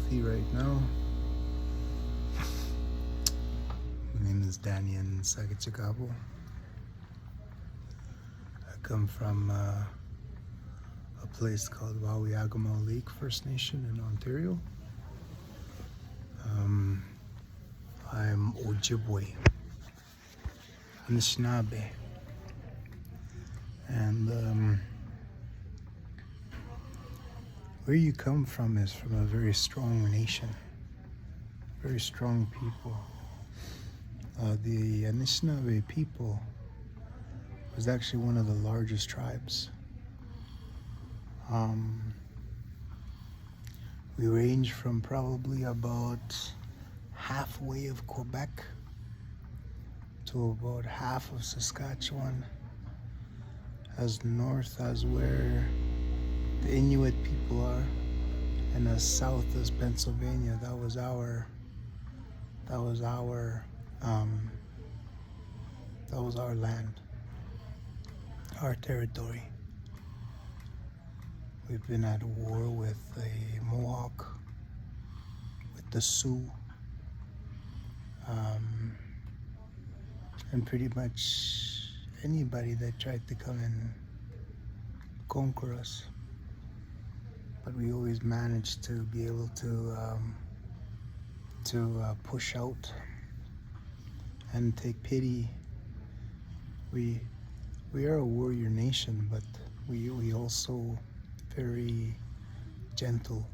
healthy right now. My name is Dahness. I come from a place called Wawiagamo Lake First Nation in Ontario. I'm Ojibwe, Anishinaabe, and where you come from is from a very strong nation, very strong people. The Anishinaabe people was actually one of the largest tribes. We range from probably about halfway of Quebec to about half of Saskatchewan, as north as where the Inuit people are, and as south as Pennsylvania. That was our land, our territory. We've been at war with the Mohawk, with the Sioux, and pretty much anybody that tried to come and conquer us. But we always managed to be able to push out and take pity. We are a warrior nation, but we also very gentle.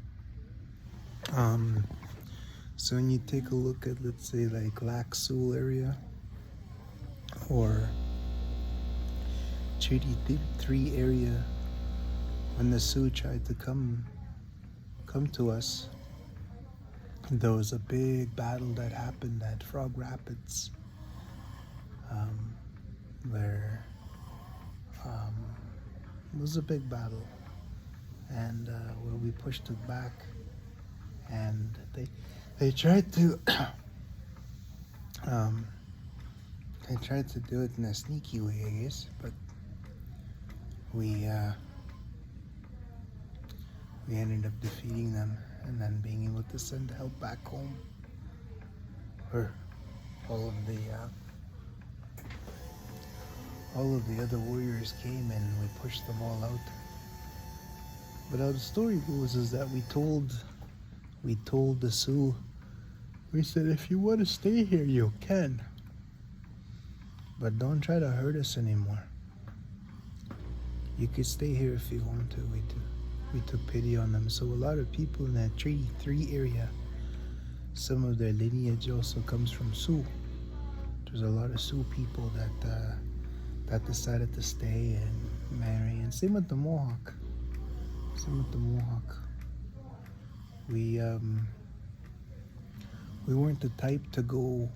So when you take a look at, let's say, like Lac Seul area or Treaty 3 area, when the Sioux tried to come to us, there was a big battle that happened at Frog Rapids, where it was a big battle, and where we pushed it back, and they tried to do it in a sneaky way, I guess, but we ended up defeating them and then being able to send help back home, where all of the other warriors came and we pushed them all out. But how the story goes is that we told the Sioux, we said, if you want to stay here, you can, but don't try to hurt us anymore. You could stay here if you want to. We took pity on them. So a lot of people in that Treaty 3 area, some of their lineage also comes from Sioux. There's a lot of Sioux people that decided to stay and marry. And same with the Mohawk. We weren't the type to go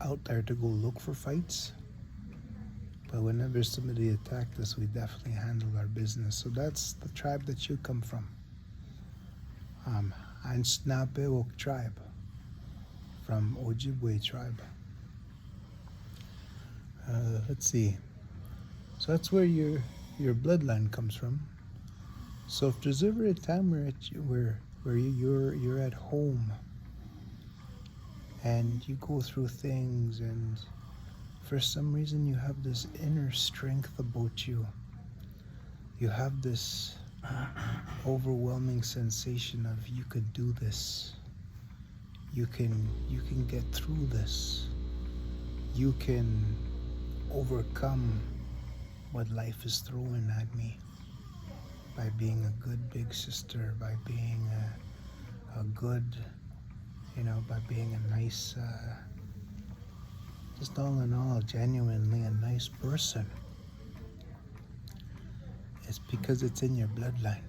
out there to go look for fights, but whenever somebody attacked us, we definitely handled our business. So that's the tribe that you come from. Anishinaabe tribe, from Ojibwe tribe. Let's see. So that's where your bloodline comes from. So if there's ever a time where you're at home and you go through things and for some reason you have this inner strength about you, you have this overwhelming sensation of you could do this, you can get through this, you can overcome what life is throwing at me by being a good big sister, by being a good, by being a nice, just all in all, genuinely a nice person. It's because it's in your bloodline.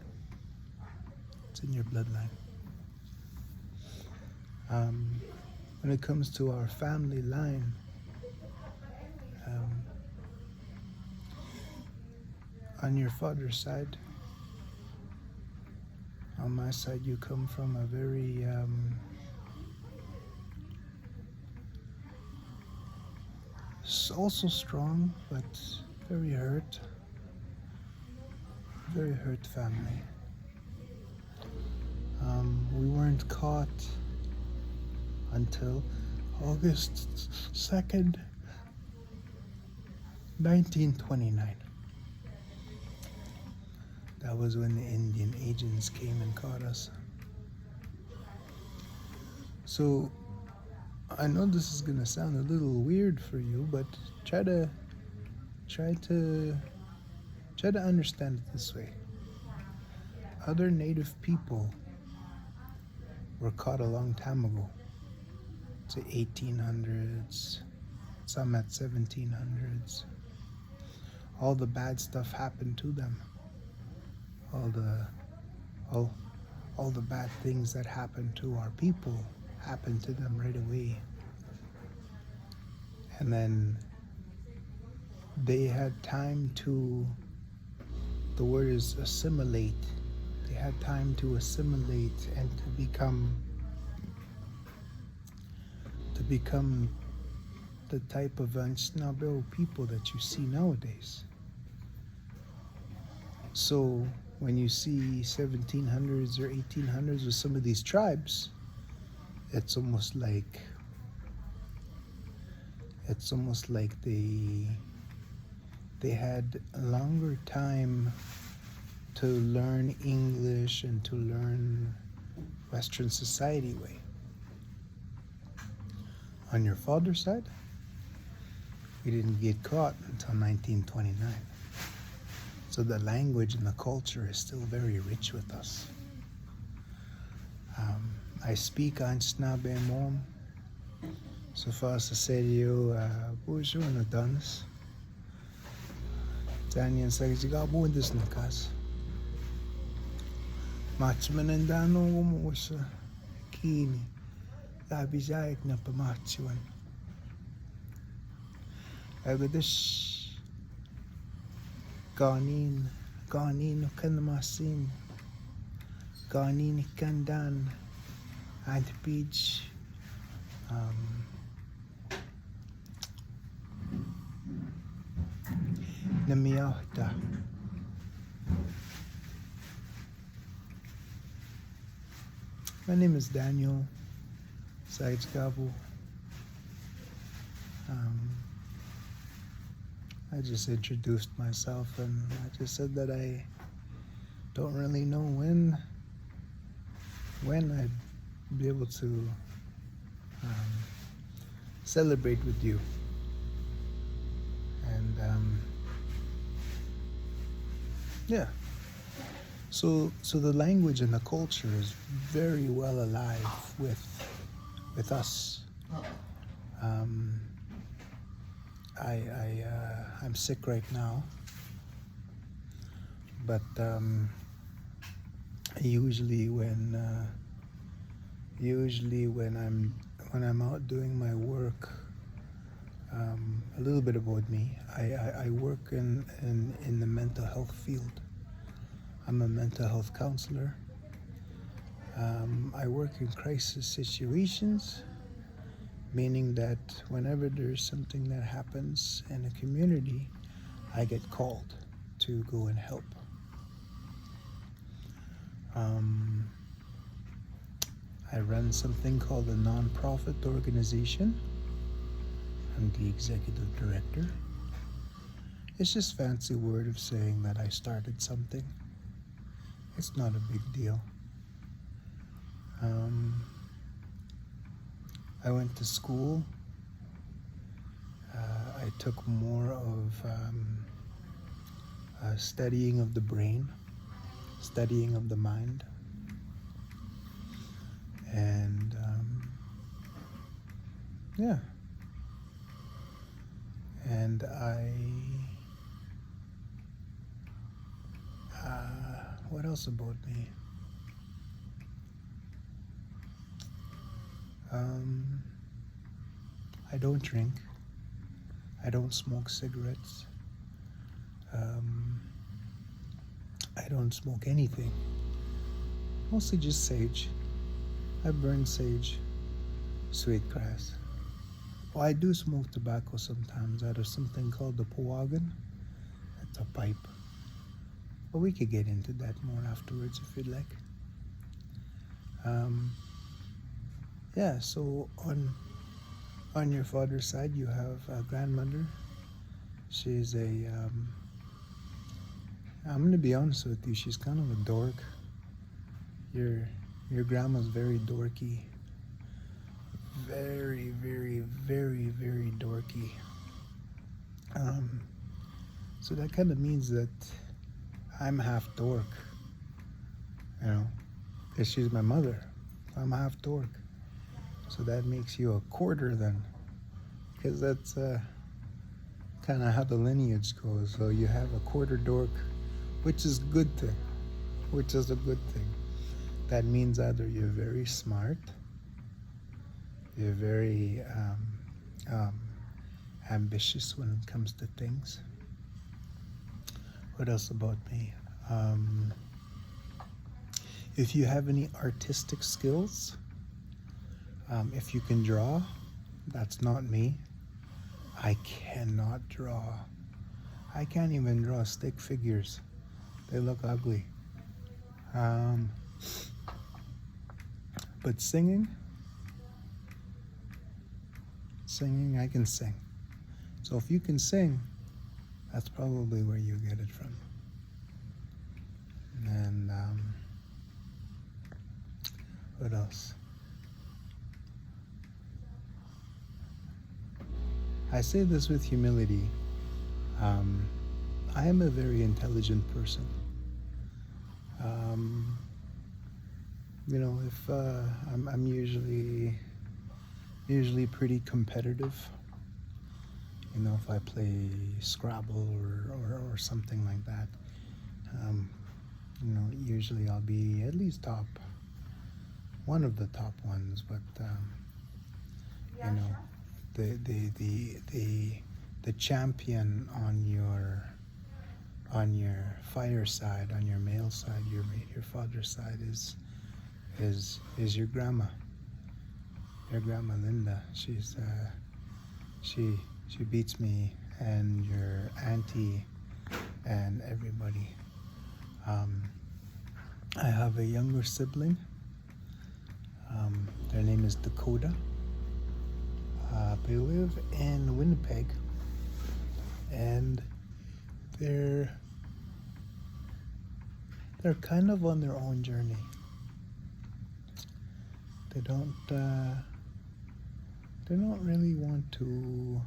It's in your bloodline. When it comes to our family line, on your father's side, on my side, you come from a very also strong, but very hurt family. We weren't caught until August 2nd, 1929. That was when the Indian agents came and caught us. So I know this is gonna sound a little weird for you, but try to understand it this way. Other native people were caught a long time ago, say 1800s, some at 1700s. All the bad stuff happened to them. All the bad things that happened to our people happened to them right away. And then they had time to, the word is assimilate. They had time to assimilate and to become the type of Anishinaabe people that you see nowadays. So when you see 1700s or 1800s with some of these tribes, it's almost like they had a longer time to learn English and to learn Western society way. On your father's side, we didn't get caught until 1929. So the language and the culture is still very rich with us. I speak Anishinaabe mom. So far as I say to you, bonjour Nii Dahness. Daniel says you got more this nakas. Matchman and Dano was keen. Abijayek na pamachuan. Agadish Ganin no kanamasin. Ganin kandan and beach. Namiahta. My name is Daniel Sides Gabu. I just introduced myself and I just said that I don't really know when I'd be able to celebrate with you. And yeah. So the language and the culture is very well alive with us. I'm sick right now, but usually when I'm out doing my work, a little bit about me. I work in the mental health field. I'm a mental health counselor. I work in crisis situations, meaning that whenever there's something that happens in a community, I get called to go and help. I run something called a non-profit organization. I'm the executive director. It's just a fancy word of saying that I started something. It's not a big deal. I went to school. I took more of studying of the brain, studying of the mind, and yeah. And what else about me? I don't drink. I don't smoke cigarettes. I don't smoke anything. Mostly just sage. I burn sage, sweet grass. Well, I do smoke tobacco sometimes out of something called the pawagan. It's a pipe. But we could get into that more afterwards if you'd like. Um, yeah, so on your father's side, you have a grandmother. She's I'm gonna be honest with you, she's kind of a dork. Your your grandma's very dorky. Very, very, very, very dorky. Um, so that kind of means that I'm half dork, you know, because she's my mother. I'm half dork. So that makes you a quarter then, because that's kind of how the lineage goes. So you have a quarter dork, which is good thing, which is a good thing. That means either you're very smart, you're very ambitious when it comes to things. What else about me? If you have any artistic skills, if you can draw, that's not me. I cannot draw. I can't even draw stick figures. They look ugly. But singing, I can sing. So if you can sing, that's probably where you get it from. And what else? I say this with humility. I am a very intelligent person. You know, if I'm usually pretty competitive. You know, if I play Scrabble or something like that, you know, usually I'll be at least one of the top ones. But you know, the champion on your fireside, on your male side, your father's side is your grandma. Your grandma Linda. She beats me and your auntie and everybody. I have a younger sibling. Their name is Dakota. They live in Winnipeg, and they're kind of on their own journey. They don't really want to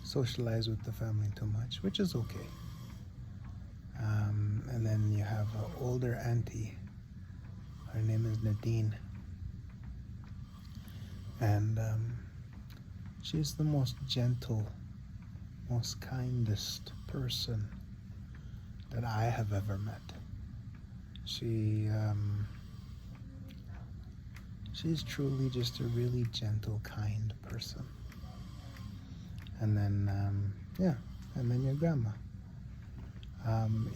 socialize with the family too much, which is okay. And then you have an older auntie. Her name is Nadine. And she's the most gentle, most kindest person that I have ever met. She's truly just a really gentle, kind person. And then, and then your grandma.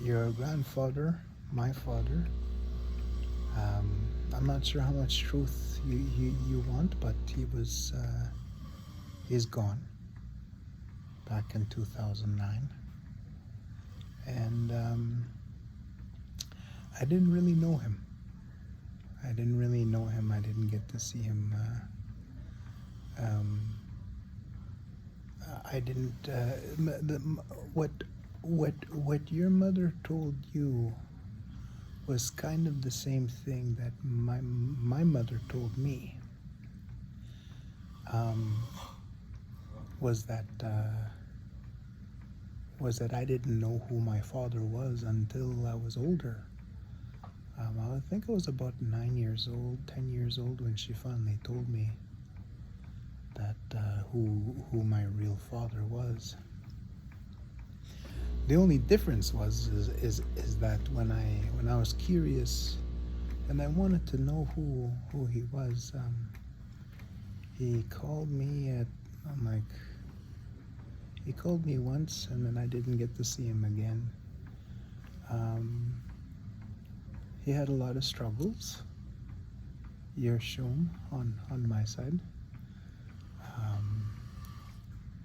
Your grandfather, my father, I'm not sure how much truth you want, but he's gone back in 2009. And I didn't really know him. I didn't get to see him. I didn't. What your mother told you was kind of the same thing that my mother told me. Was that I didn't know who my father was until I was older. I think I was about 9 years old, 10 years old when she finally told me that who my real father was. The only difference is that when I was curious and I wanted to know who he was, he called me he called me once, and then I didn't get to see him again. He had a lot of struggles. Yershom on my side.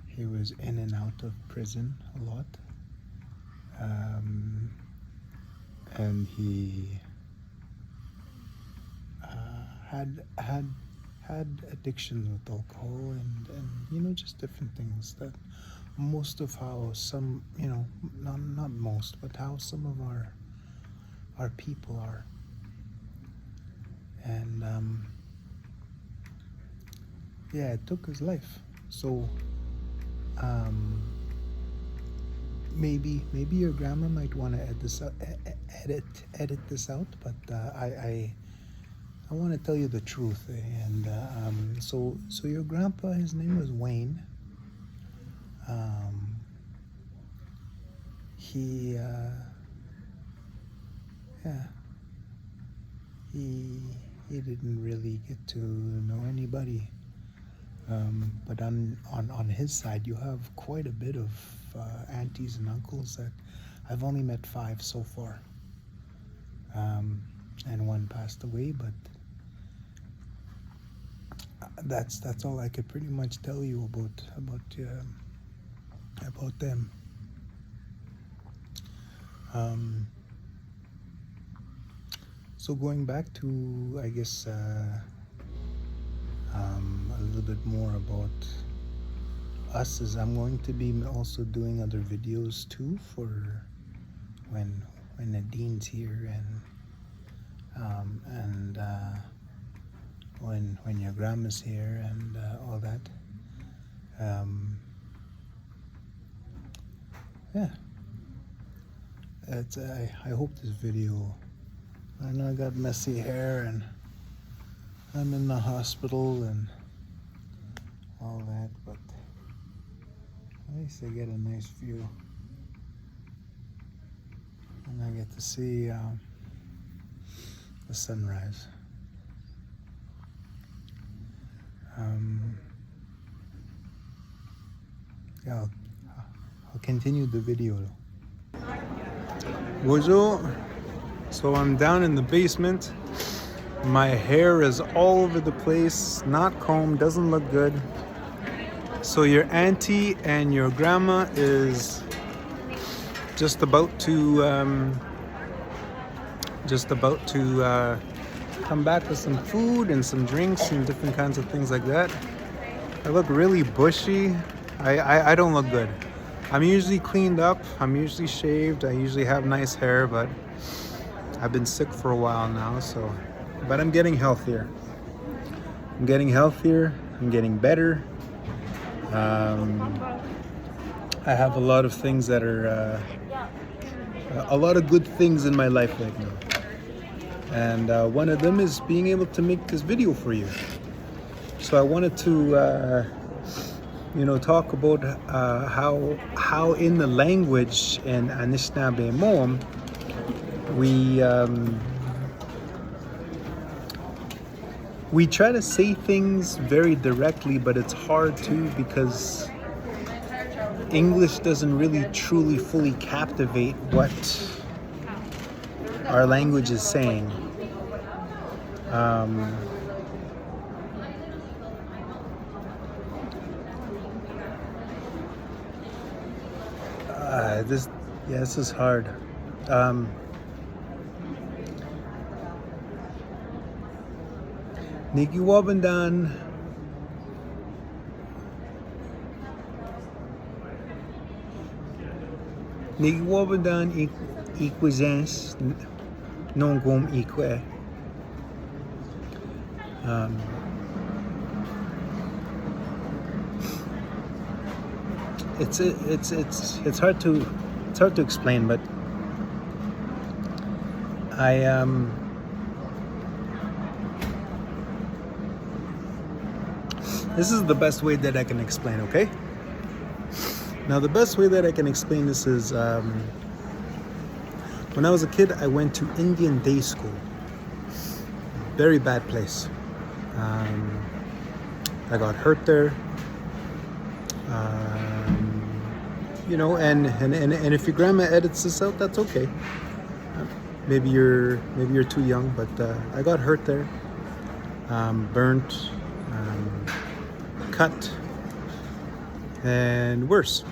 He was in and out of prison a lot. And had addictions with alcohol and just different things that most of how some not most but how some of our people are, and yeah, it took his life. So maybe your grandma might want to edit this out, but I want to tell you the truth. And so your grandpa, his name was Wayne. He didn't really get to know anybody. But on his side, you have quite a bit of aunties and uncles that I've only met 5 so far. And one passed away, but that's all I could pretty much tell you about them. So going back to, I guess, a little bit more about us, is I'm going to be also doing other videos too for when Nadine's here, and when your grandma's here, and all that. Yeah, I hope this video. I know I got messy hair and I'm in the hospital and all that, but at least I get a nice view, and I get to see the sunrise. Yeah, I'll continue the video. Bonjour. So I'm down in the basement. My hair is all over the place, not combed, doesn't look good. So your auntie and your grandma is just about to come back with some food and some drinks and different kinds of things like that. I look really bushy. I don't look good. I'm usually cleaned up, I'm usually shaved, I usually have nice hair, but I've been sick for a while now, but I'm getting healthier. I'm getting better. I have a lot of things that are, a lot of good things in my life right now. And one of them is being able to make this video for you. So I wanted to, talk about how in the language in Anishinaabe Mo'am, we try to say things very directly, but it's hard too because English doesn't really truly fully captivate what our language is saying. This is hard. Niki Wabandan. Niki Wabandan equizens non gom eque. It's hard to explain, but this is the best way that I can explain, okay? Now, the best way that I can explain this is, when I was a kid, I went to Indian day school. Very bad place. I got hurt there. And if your grandma edits this out, that's okay. Maybe you're too young, but I got hurt there. Burnt. Cut, and worse.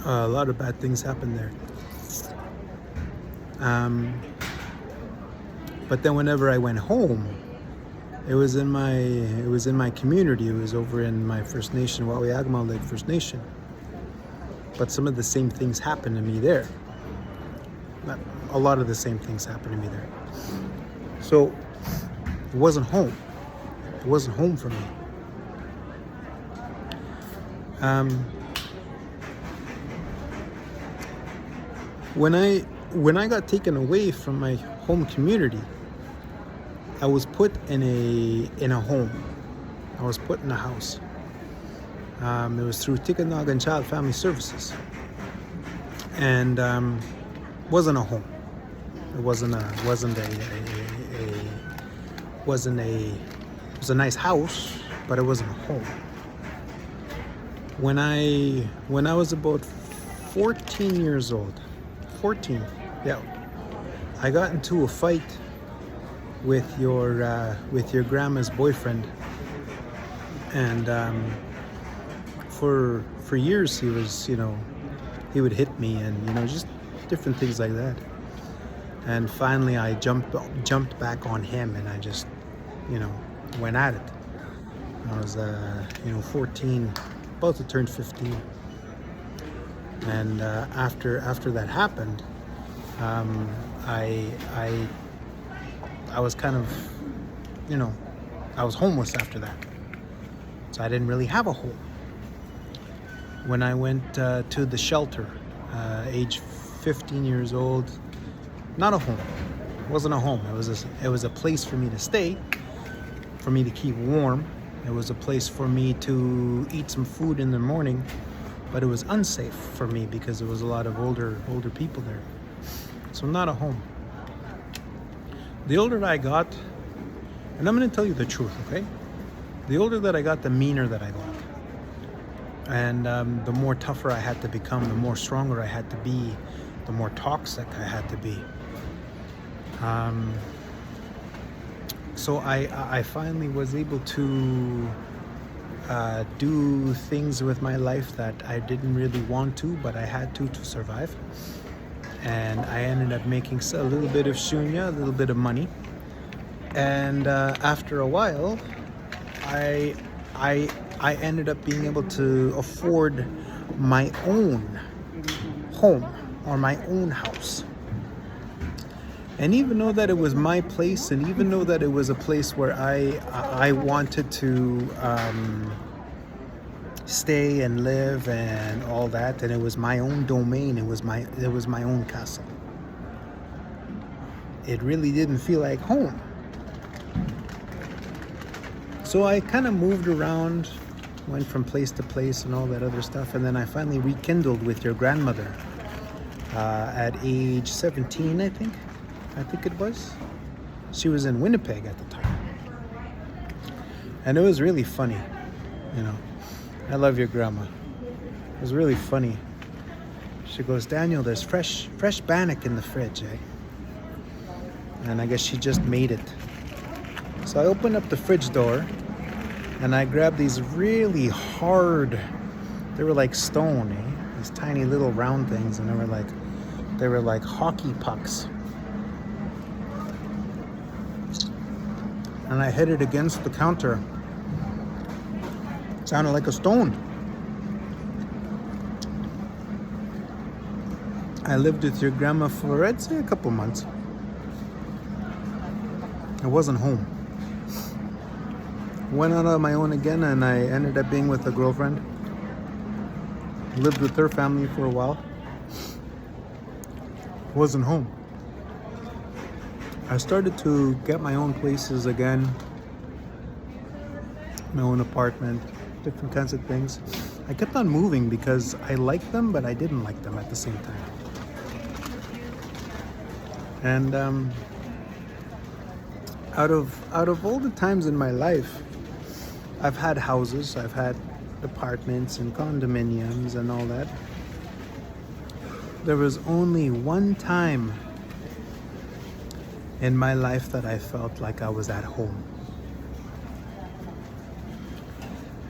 A lot of bad things happened there. But then whenever I went home, It was in my community. It was over in my First Nation, Wawiagmal Lake First Nation. But some of the same things happened to me there. Not a lot of the same things happened to me there. So it wasn't home. It wasn't home for me. When I got taken away from my home community, I was put in a home. I was put in a house. It was through Tikanagan Child Family Services, and wasn't a home. It was a nice house, but it wasn't a home. When I was about 14 years old, I got into a fight with your grandma's boyfriend, and for years he was, he would hit me, and just different things like that. And finally I jumped back on him, and I just went at it. I was 14, about to turn 15, and after that happened, I was kind of, I was homeless after that. So I didn't really have a home. When I went to the shelter, age 15 years old, not a home. It wasn't a home. It was a place for me to stay, for me to keep warm. It was a place for me to eat some food in the morning, but it was unsafe for me because there was a lot of older people there. So not a home. The older I got, and I'm going to tell you the truth, okay? The older that I got, the meaner that I got. And the more tougher I had to become, the more stronger I had to be, the more toxic I had to be. So I finally was able to do things with my life that I didn't really want to, but I had to survive. And I ended up making a little bit of shunya, a little bit of money. And after a while, I ended up being able to afford my own home or my own house. And even though that it was my place, and even though that it was a place where I wanted to stay and live and all that, and it was my own domain, it was my own castle, it really didn't feel like home. So I kind of moved around, went from place to place and all that other stuff, and then I finally rekindled with your grandmother at age 17, I think it was. She was in Winnipeg at the time, and it was really funny. I love your grandma. It was really funny. She goes, "Daniel, there's fresh bannock in the fridge, eh?" And I guess she just made it. So I opened up the fridge door, and I grabbed these really hard, they were like stone, eh? These tiny little round things, and they were like hockey pucks. And I hit it against the counter. It sounded like a stone. I lived with your grandma for, I'd say, a couple months. I wasn't home. Went out on my own again, and I ended up being with a girlfriend. Lived with her family for a while. Wasn't home. I started to get my own places again, my own apartment, different kinds of things. I kept on moving because I liked them, but I didn't like them at the same time. And out of all the times in my life, I've had houses, I've had apartments and condominiums and all that. There was only one time in my life that I felt like I was at home.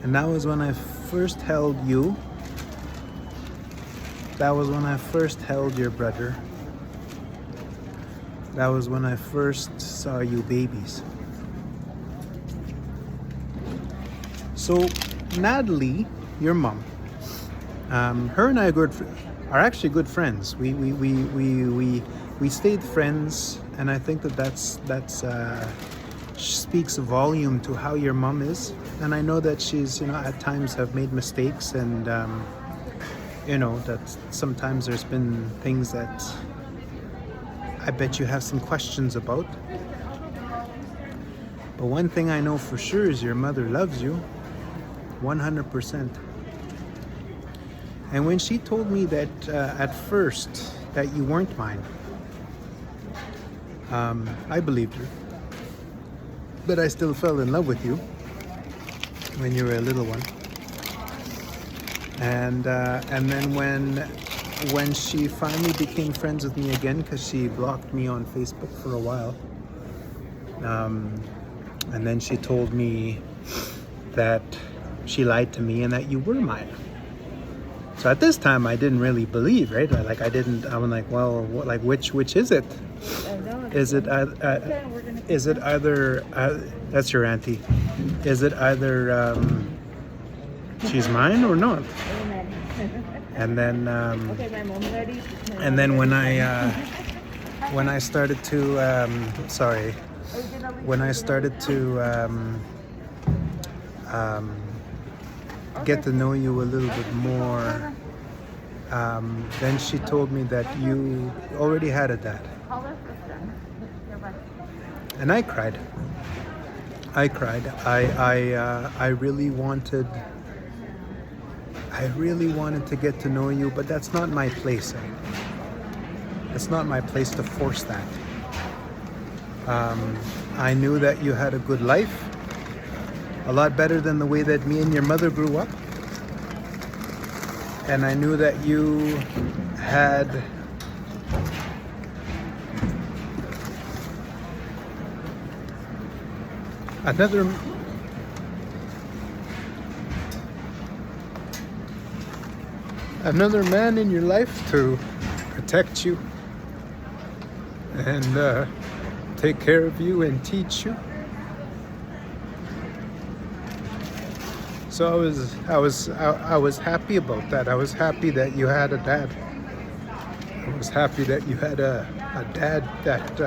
And that was when I first held you. That was when I first held your brother. That was when I first saw you babies. So Natalie, your mom, her and I are actually good friends. We stayed friends, and I think that's speaks a volume to how your mom is. And I know that she's, at times have made mistakes, and that sometimes there's been things that I bet you have some questions about. But one thing I know for sure is your mother loves you 100%. And when she told me that at first that you weren't mine, I believed her. But I still fell in love with you when you were a little one. And then when she finally became friends with me again, because she blocked me on Facebook for a while, and then she told me that she lied to me and that you were mine. So at this time, I didn't really believe, right? I'm like, well, which is it? Is it either, that's your auntie. Is it either she's mine or not? And then when I started to get to know you a little bit more, then she told me that you already had a dad. And I cried. I really wanted to get to know you, but that's not my place. It's not my place to force that. I knew that you had a good life, a lot better than the way that me and your mother grew up. And I knew that you had another man in your life to protect you and take care of you and teach you. So I was happy about that. I was happy that you had a dad. I was happy that you had a dad that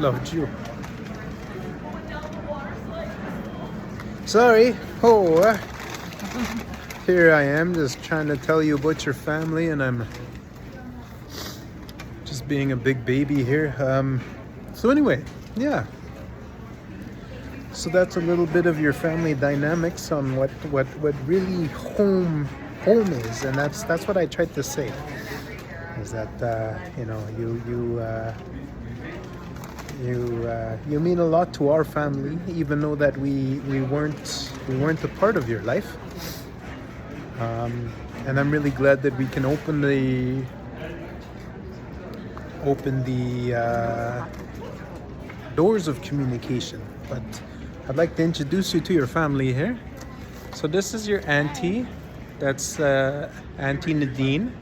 loved you. Sorry. Here I am just trying to tell you about your family, and I'm just being a big baby here. So anyway, yeah. So that's a little bit of your family dynamics on what really home is, and that's what I tried to say. Is that you mean a lot to our family, even though that we weren't a part of your life. And I'm really glad that we can open the doors of communication. But I'd like to introduce you to your family here. So this is your auntie. That's Auntie Nadine.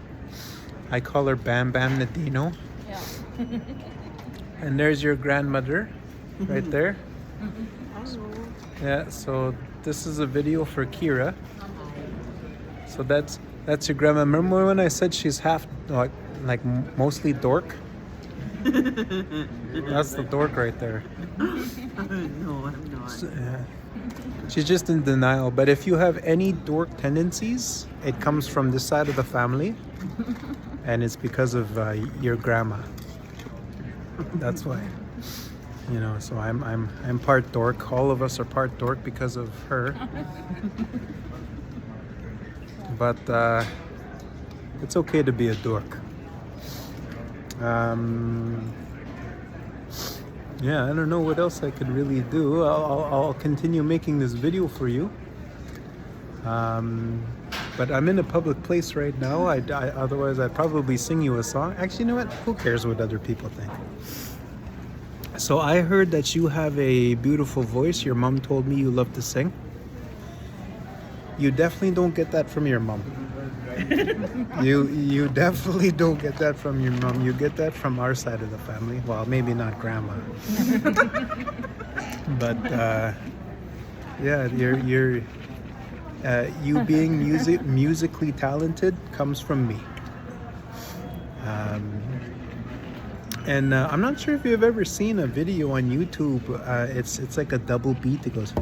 I call her Bam Bam Nadino. Yeah. And there's your grandmother right there. Yeah, so this is a video for Kira. So that's your grandma. Remember when I said she's half, like mostly dork? That's the dork right there. No, I'm not. So, yeah. She's just in denial. But if you have any dork tendencies, it comes from this side of the family, and it's because of your grandma. That's why. So I'm part dork. All of us are part dork because of her. But it's okay to be a dork. Yeah, I don't know what else I could really do. I'll continue making this video for you. But I'm in a public place right now. Otherwise, I'd probably sing you a song. Actually, you know what? Who cares what other people think? So I heard that you have a beautiful voice. Your mom told me you love to sing. You definitely don't get that from your mom. You definitely don't get that from your mom. You get that from our side of the family. Well, maybe not grandma. But Yeah, you being musically talented comes from me. And I'm not sure if you've ever seen a video on YouTube. It's like a double beat. It goes.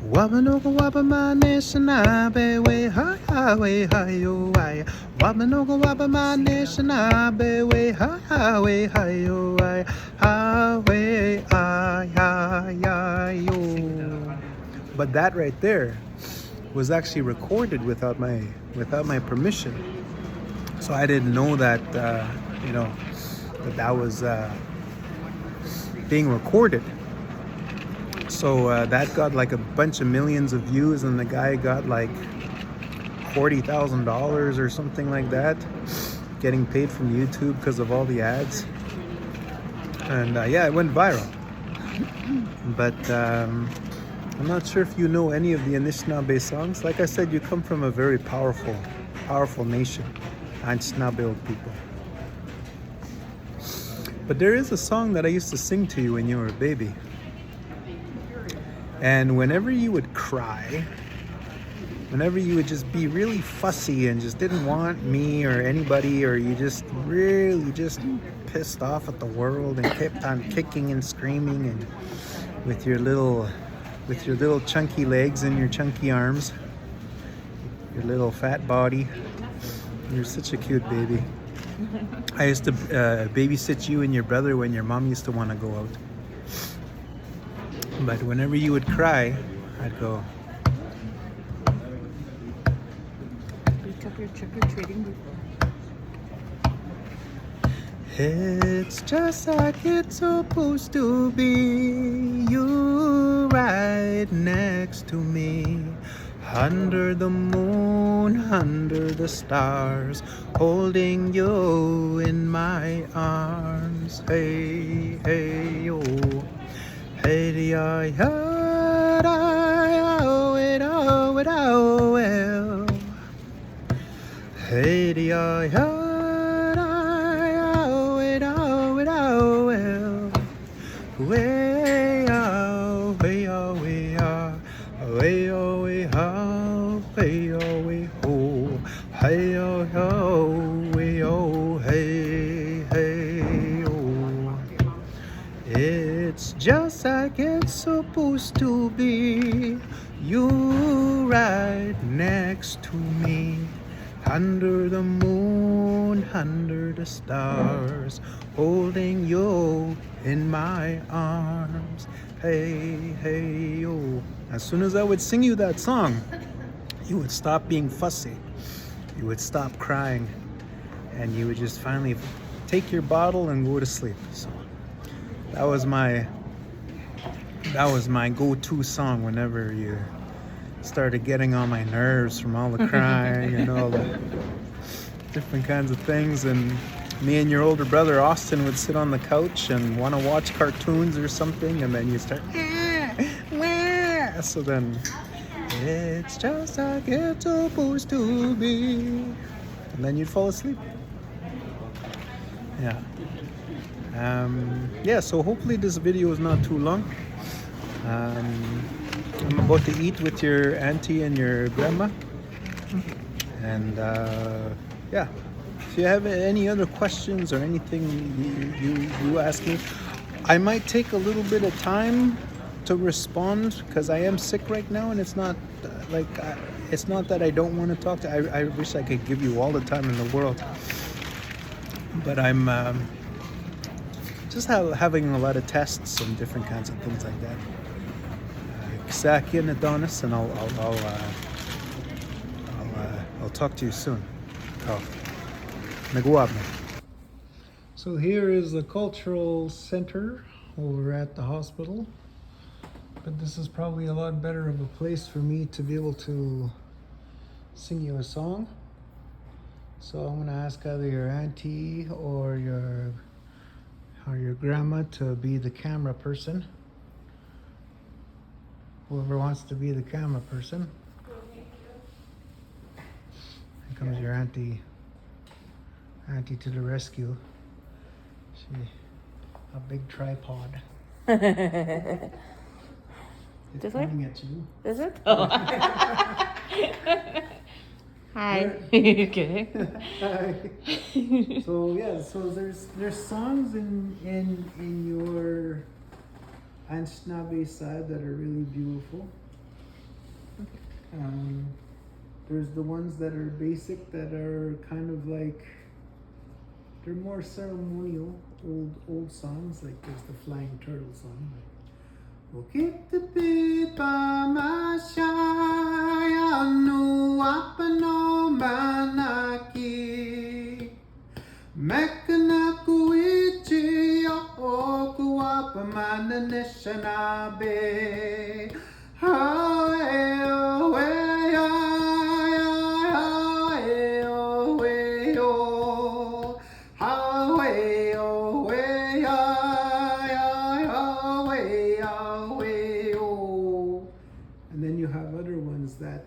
Wabanoga wabamane sanabe we highway hiyo I Wabanoga wabamane sanabe we highway hiyo I highway I yo. But that right there was actually recorded without my permission. So I didn't know that that was being recorded. So that got like a bunch of millions of views, and the guy got like $40,000 or something like that, getting paid from YouTube because of all the ads. And yeah, it went viral. But I'm not sure if you know any of the Anishinaabe songs. Like I said, you come from a very powerful nation, Anishinaabe people. But there is a song that I used to sing to you when you were a baby. And whenever you would cry, whenever you would just be really fussy and just didn't want me or anybody, or you just really just pissed off at the world and kept on kicking and screaming, and with your little chunky legs and your chunky arms, your little fat body, you're such a cute baby. I used to babysit you and your brother when your mom used to want to go out. But whenever you would cry, I'd go. Pick up your trick-or-treating before. It's just like it's supposed to be. You right next to me, under the moon, under the stars, holding you in my arms. Hey, hey, yo. Hey, yeah, yeah, oh, it, oh, it, oh, well. Hey, yeah, yeah, oh, it, oh, it, oh, well. Way, oh, way, oh, way, oh, way, oh, way, oh, way, oh, way, oh, hey, oh, oh, way, oh, hey, hey, oh. It's just like it's supposed to be. You right next to me, under the moon, under the stars, holding you in my arms. Hey, hey, yo. As soon as I would sing you that song, you would stop being fussy. You would stop crying, and you would just finally take your bottle and go to sleep. So that was my go-to song whenever you started getting on my nerves from all the crying and all the different kinds of things. And me and your older brother Austin would sit on the couch and want to watch cartoons or something, and then you start so then it's just like it's supposed to be, and then you'd fall asleep. Yeah, so hopefully this video is not too long. I'm about to eat with your auntie and your grandma, and yeah, if you have any other questions or anything you ask me, I might take a little bit of time to respond because I am sick right now, and it's not it's not that I don't want to talk to. I wish I could give you all the time in the world, but I'm just having a lot of tests and different kinds of things like that. Nii Dahness, and I'll talk to you soon. So here is the cultural center over at the hospital, but this is probably a lot better of a place for me to be able to sing you a song. So I'm gonna ask either your auntie or your grandma to be the camera person. Whoever wants to be the camera person. Here comes your auntie to the rescue. A big tripod. It's This way? pointing at you. Is it? Oh. Hi. Okay. Hi. So yeah, so there's songs in your Anishinaabe side that are really beautiful. There's the ones that are basic that are kind of like they're more ceremonial, old songs. Like there's the Flying Turtle song. And then you have other ones that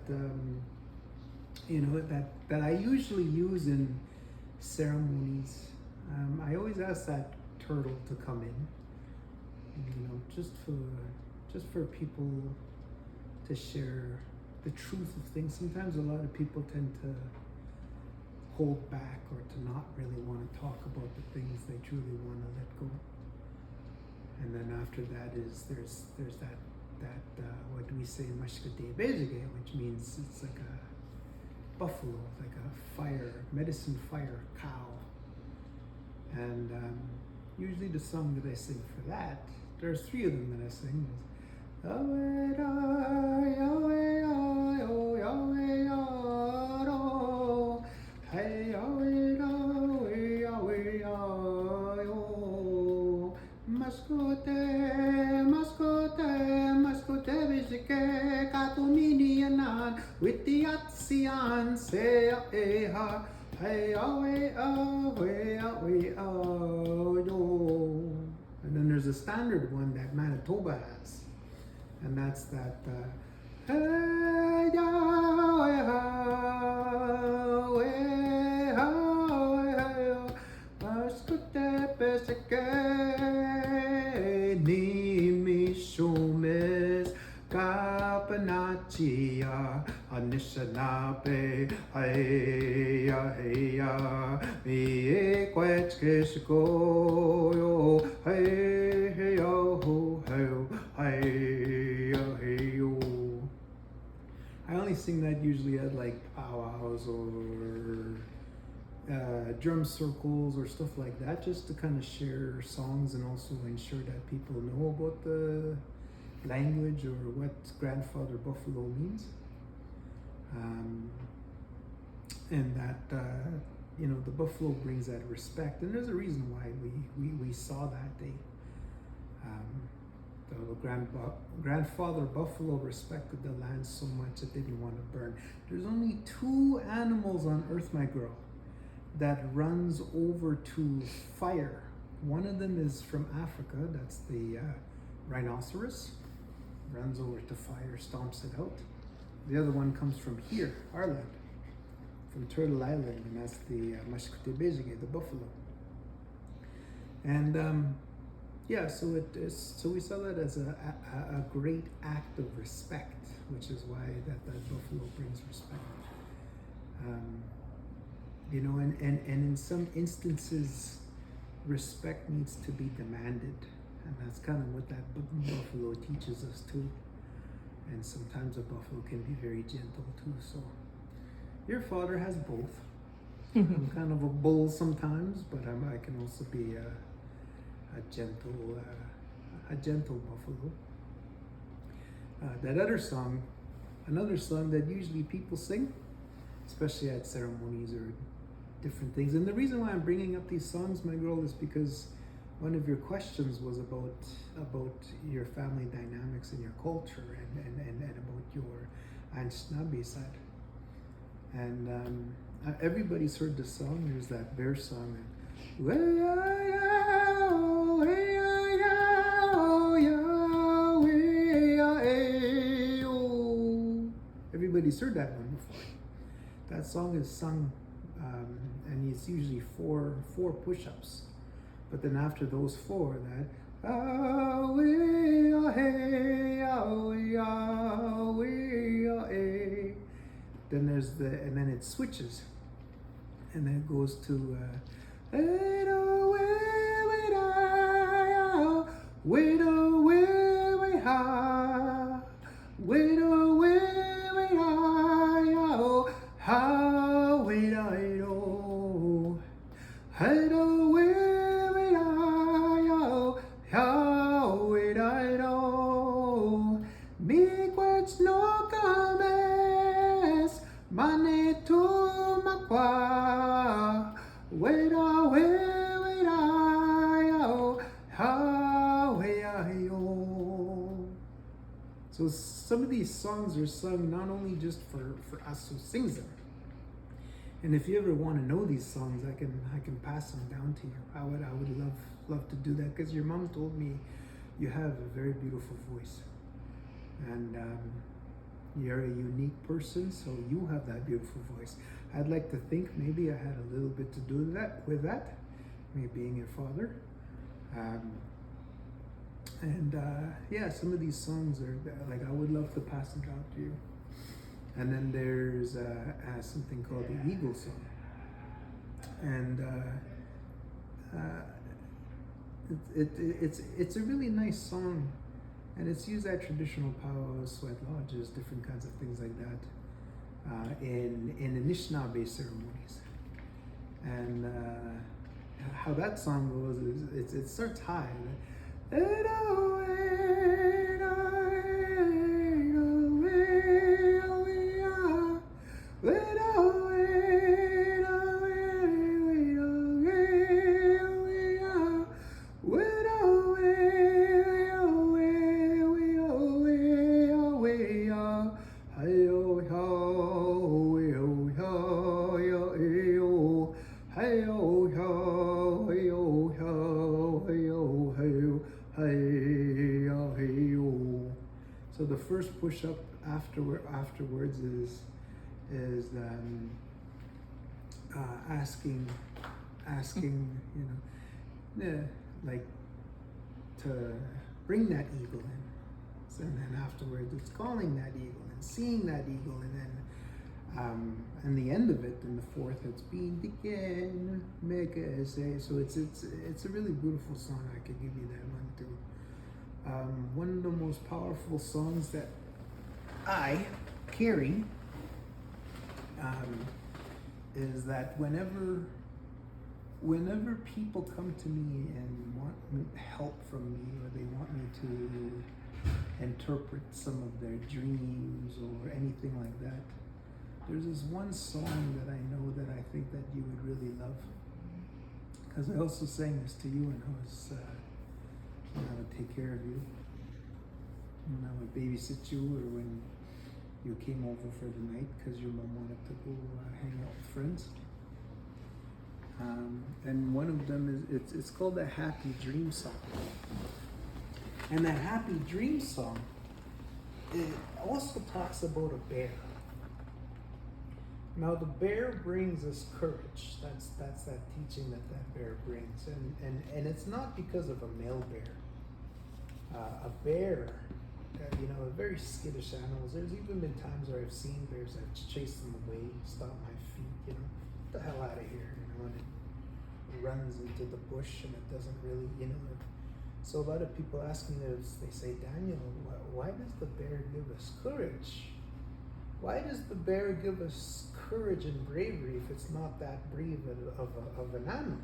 that I usually use in ceremonies. I always ask that turtle to come in, just for people to share the truth of things. Sometimes a lot of people tend to hold back or to not really want to talk about the things they truly want to let go. And then after that there's that what do we say, mashkate bezige, which means it's like a buffalo, like a medicine fire cow. And usually the song that I sing for that, there's 3 of them that I sing. With the Atsian say ha hey away away away oh. And then there's a standard one that Manitoba has, and that's that hey away away away maskute peseke ni mi shumes Kapanachia Anishinaabe Heya Heya Mi Equetchkishko Hey Heyo Heyo Heyo Heyo. I only sing that usually at like powwows or drum circles or stuff like that, just to kind of share songs and also ensure that people know about the language or what grandfather buffalo means, and that the buffalo brings that respect, and there's a reason why we saw that day. The grandfather buffalo respected the land so much that they didn't want to burn. There's only 2 animals on earth, my girl, that runs over to fire. One of them is from Africa, that's the rhinoceros. Runs over to fire, stomps it out. The other one comes from here, our land, from Turtle Island, and that's the Mashkute Bezige, the buffalo. And so we saw that as a great act of respect, which is why that buffalo brings respect. And in some instances, respect needs to be demanded. And that's kind of what that buffalo teaches us too. And sometimes a buffalo can be very gentle too. So your father has both. I'm kind of a bull sometimes, but I can also be a gentle buffalo. That other song, another song that usually people sing, especially at ceremonies or different things. And the reason why I'm bringing up these songs, my girl, is because one of your questions was about your family dynamics and your culture and about your Anishinaabe side. And everybody's heard the song. There's that bear song. Everybody's heard that one before. That song is sung, and it's usually four push-ups. But then after those 4, that Yahweh, Yahweh, Yahweh, Yahweh. Then and then it switches, and then it goes to wait away, wait I, wait away, wait I, wait away, wait I, how wait I know, hide away, wait I, how wait I know, make words no comments, money to my qua, wait away, wait I, how wait I oh. So some of these songs are sung not only just for us who sings them. And if you ever want to know these songs, I can pass them down to you. I would love to do that, because your mom told me you have a very beautiful voice, and you're a unique person, so you have that beautiful voice. I'd like to think maybe I had a little bit to do with that, me being your father. Yeah, some of these songs are like, I would love to pass them down to you. And then there's something called the Eagle Song, and it's a really nice song, and it's used at traditional powwows, sweat lodges, different kinds of things like that, in Anishinaabe ceremonies. And how that song goes is it starts high. So the first push up afterwards is asking, like, to bring that eagle in. So, and then afterwards it's calling that eagle and seeing that eagle, and then and the end of it in the fourth, it's being begin make a say. So it's a really beautiful song. I could give you that one too. One of the most powerful songs that I carry is that whenever people come to me and want help from me, or they want me to interpret some of their dreams or anything like that, there's this one song that I know that I think that you would really love, because I also sang this to you when I would take care of you, when I would babysit you, or when you came over for the night because your mom wanted to go hang out with friends. And one of them is it's called the Happy Dream Song. And the Happy Dream Song, it also talks about a bear. Now the bear brings us courage. That's that teaching that bear brings, and it's not because of a male bear. A bear, are very skittish animals. There's even been times where I've seen bears, I've chased them away, stopped my feet, get the hell out of here, and it runs into the bush and it doesn't really, So a lot of people ask me this, they say, Daniel, why does the bear give us courage? Why does the bear give us courage and bravery if it's not that brave of an animal?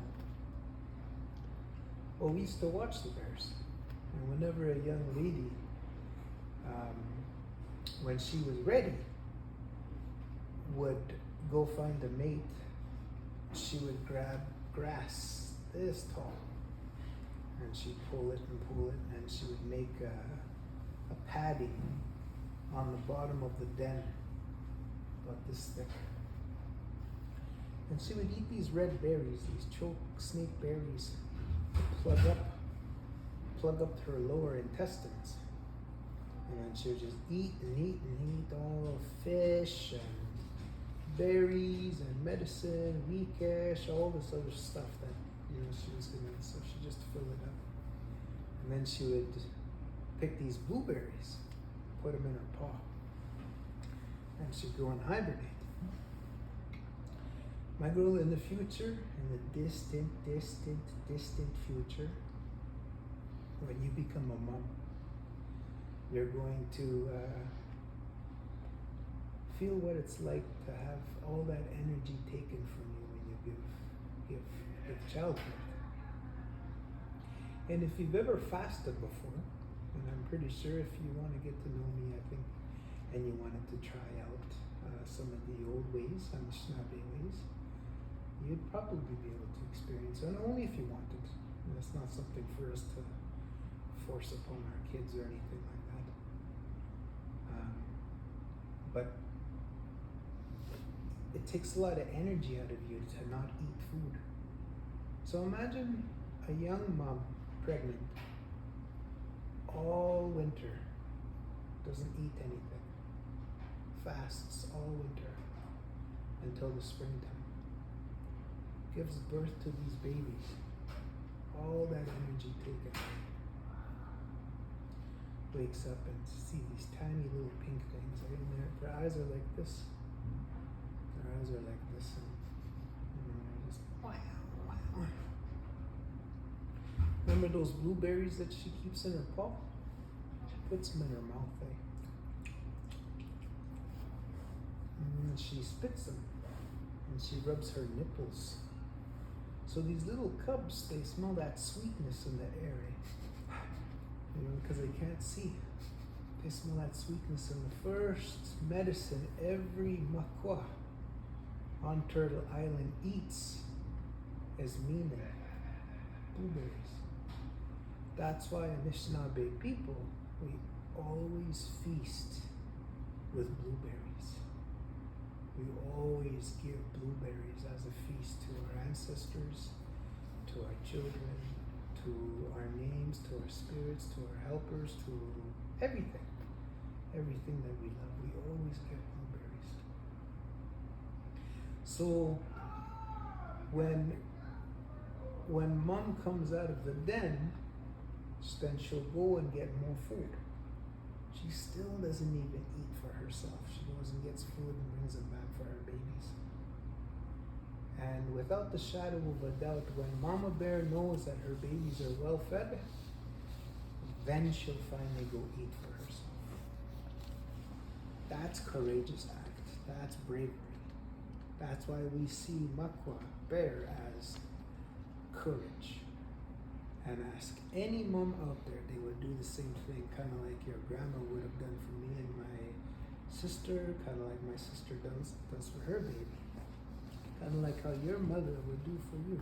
Well, we used to watch the bears. And whenever a young lady, when she was ready, would go find a mate, she would grab grass this tall, and she'd pull it, and she would make a padding on the bottom of the den, about this thick. And she would eat these red berries, these choke snake berries, plug up her lower intestines. And she would just eat all fish and berries and medicine, weekish, all this other stuff that she was gonna. So she just filled it up. And then she would pick these blueberries, put them in her paw, and she'd go and hibernate. My girl, in the future, in the distant future, when you become a mom, you're going to feel what it's like to have all that energy taken from you when you give childbirth. And if you've ever fasted before, and I'm pretty sure if you want to get to know me, I think, and you wanted to try out some of the old ways and the Anishinaabe ways, you'd probably be able to experience it, and only if you wanted. And it's not something for us to force upon our kids or anything like that. But it takes a lot of energy out of you to not eat food. So imagine a young mom, pregnant, all winter, doesn't eat anything, fasts all winter until the springtime, gives birth to these babies, all that energy taken, wakes up and see these tiny little pink things in there. Their eyes are like this. Their eyes are like this, and just wow. Remember those blueberries that she keeps in her paw? She puts them in her mouth, and she spits them, and she rubs her nipples. So these little cubs, they smell that sweetness in the air, because they can't see. They smell that sweetness, and the first medicine every makwa on Turtle Island eats is mina, blueberries. That's why Anishinaabe people, we always feast with blueberries. We always give blueberries as a feast to our ancestors, to our children, to our names, to our spirits, to our helpers, to everything. Everything that we love, we always give blueberries. So when mom comes out of the den, then she'll go and get more food. She still doesn't even eat for herself. She goes and gets food and brings it back for her babies. And without the shadow of a doubt, when Mama Bear knows that her babies are well fed, then she'll finally go eat for herself. That's courageous act. That's bravery. That's why we see Makwa, bear, as courage. And ask any mom out there, they would do the same thing, kind of like your grandma would have done for me and my sister, kind of like my sister does for her baby, kind of like how your mother would do for you.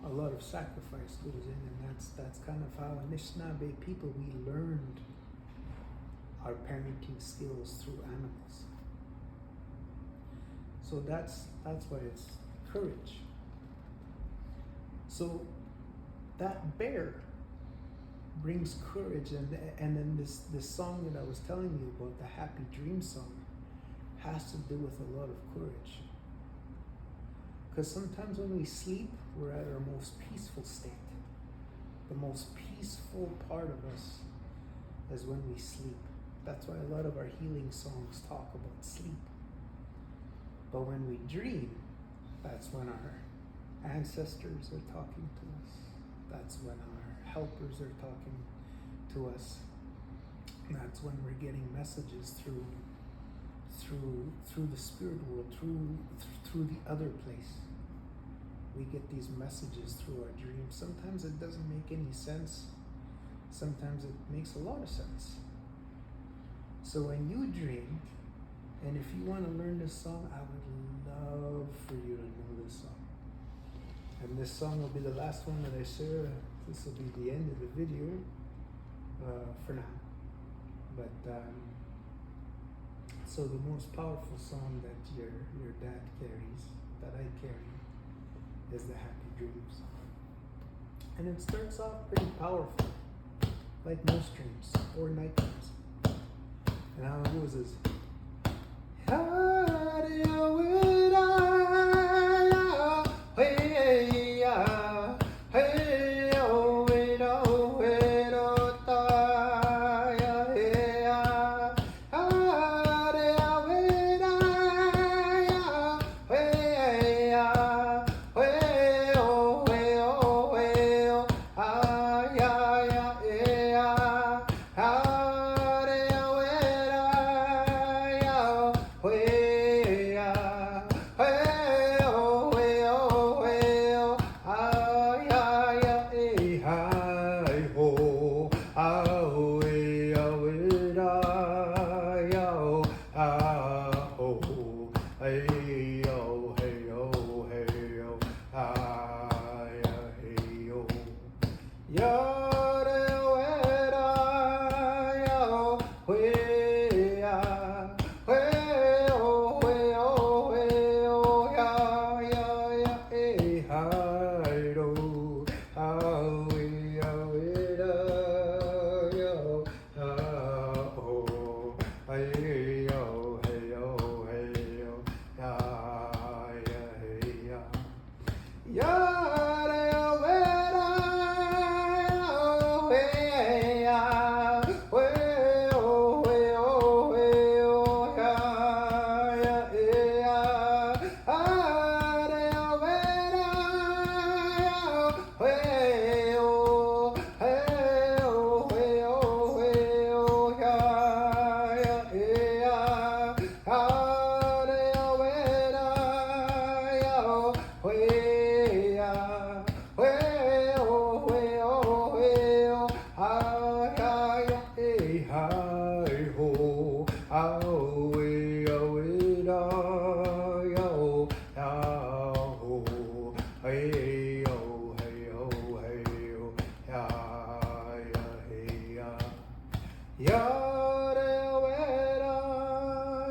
A lot of sacrifice goes in, and that's kind of how Anishinaabe people, we learned our parenting skills through animals. So that's why it's courage. So that bear brings courage, and then this song that I was telling you about, the Happy Dream song, has to do with a lot of courage. Because sometimes when we sleep, we're at our most peaceful state. The most peaceful part of us is when we sleep. That's why a lot of our healing songs talk about sleep. But when we dream, that's when our ancestors are talking to us. That's when our helpers are talking to us. That's when we're getting messages through the spirit world, through the other place. We get these messages through our dreams. Sometimes it doesn't make any sense. Sometimes it makes a lot of sense. So when you dream, and if you want to learn this song, I would love for you to know this song. And this song will be the last one that I share. This will be the end of the video for now. But so the most powerful song that your dad carries, that I carry, is the Happy Dreams. And it starts off pretty powerful, like most dreams or night dreams. And how it goes is, hey, hey yo, hey yo, hey yo, ah, yeah, hey yo. Yada weda, yo, we ya, we oh, ya, ya, ya, hey, hi do, ah, we ya, weda, yo, ah, oh, hey yo, hey yo, hey yo, ya, ya, hey ya. Yada weda, yo, we ya, we oh, ya, ya, eh, ya. Yada weda, yo, we oh, ya, ya, eh, ya. Yada weda, yo, we ya, ah, ya, ya, eh, hi, ho, ah, we, da, yo, ya, ho, hey, yo, hey, yo, hey, yo, ya, ya, hey, ya. Yada weda,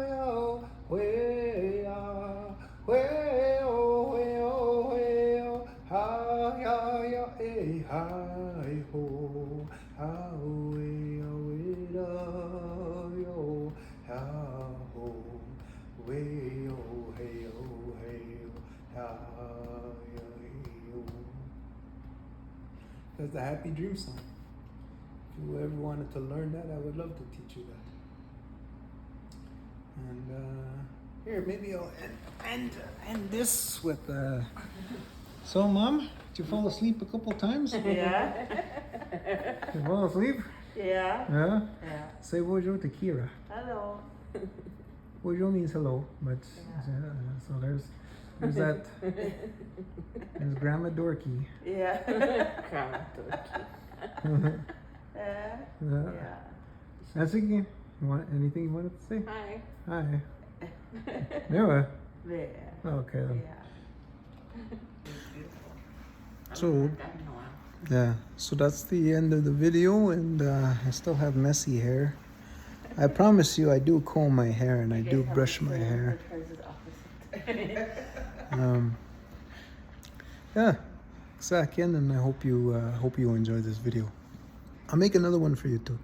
yo, we ya, we oh, ha, ya, ya, eh, hi, ho, ha, we, da, yo, ha, ho, we, oh, hey, ha, ya, hey, oh. That's the Happy Dream song. If you ever wanted to learn that, I would love to teach you that. And here, maybe I'll end this with. So, Mom, did you fall asleep a couple times? Yeah. You fall asleep? Yeah. Yeah. Yeah. Say bonjour to Kira. Hello. Bonjour means hello, but so there's that. There's Grandma Dorky. Yeah. Grandma turkey. Yeah. Yeah. That's it. You want anything you wanted to say? Hi. Hi. Yeah. Yeah. Okay then. Yeah. So yeah, so that's the end of the video, and I still have messy hair. I promise you, I do comb my hair and I do brush my hair. Yeah, Zach in, and I hope you enjoyed this video. I'll make another one for you too.